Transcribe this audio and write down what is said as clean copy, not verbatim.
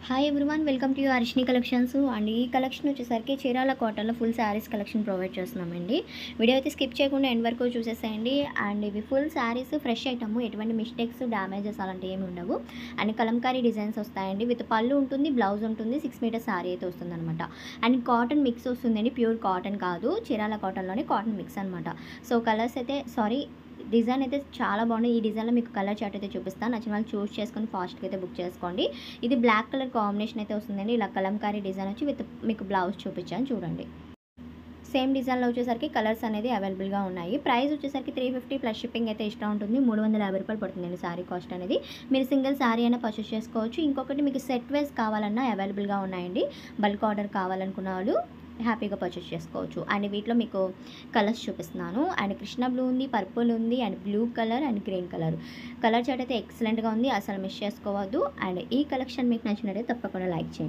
Hi everyone, welcome to Harshini collections. And ఈ collection వచ్చేసరికి చీరాల కాటన్లో ఫుల్ శారీస్ కలెక్షన్ ప్రొవైడ్ చేస్తున్నామండి. వీడియో అయితే స్కిప్ చేయకుండా ఎండ్ వరకు చూసేసేయండి. అండ్ ఇవి ఫుల్ శారీస్ ఫ్రెష్ ఐటమ్, ఎటువంటి మిస్టేక్స్ డ్యామేజెస్ అలాంటివి ఏమి ఉండవు. అండ్ కలంకారీ డిజైన్స్ వస్తాయండి. విత్ పళ్ళు ఉంటుంది, బ్లౌజ్ ఉంటుంది, 6 మీటర్ శారీ అయితే వస్తుందన్నమాట. అండ్ కాటన్ మిక్స్ వస్తుందండి, ప్యూర్ కాటన్ కాదు, చీరాల కాటన్లోనే కాటన్ మిక్స్ అనమాట. సో కలర్స్ అయితే డిజైన్ అయితే చాలా బాగుంది. ఈ డిజైన్లో మీకు కలర్ చార్ట్ అయితే చూపిస్తాను. నచ్చిన వాళ్ళు చూస్ చేసుకొని ఫాస్ట్గా అయితే బుక్ చేసుకోండి. ఇది బ్లాక్ కలర్ కాంబినేషన్ అయితే వస్తుందండి. ఇలా కలంకారీ డిజైన్ వచ్చి విత్ మీకు బ్లౌజ్ చూపించాను చూడండి. సేమ్ డిజైన్లో వచ్చేసరికి కలర్స్ అనేది అవైలబుల్గా ఉన్నాయి. ప్రైస్ వచ్చేసరికి 350 ప్లస్ షిప్పింగ్ అయితే ఎక్స్ట్రా ఉంటుంది. 350 రూపాయలు పడుతుందండి శారీ కాస్ట్ అనేది. మీరు సింగిల్ శారీ అయినా పర్చేస్ చేసుకోవచ్చు. ఇంకొకటి మీకు సెట్ వైజ్ కావాలన్నా అవైలబుల్గా ఉన్నాయండి. బల్క్ ఆర్డర్ కావాలనుకున్న వాళ్ళు హ్యాపీగా పర్చేస్ చేసుకోవచ్చు. అండ్ వీటిలో మీకు కలర్స్ చూపిస్తున్నాను. అండ్ కృష్ణ బ్లూ ఉంది, పర్పుల్ ఉంది, and blue colour and green colour chart అయితే ఎక్సలెంట్గా ఉంది, అసలు మిస్ చేసుకోవద్దు. అండ్ ఈ కలెక్షన్ మీకు నచ్చినట్లయితే తప్పకుండా లైక్ చేయండి.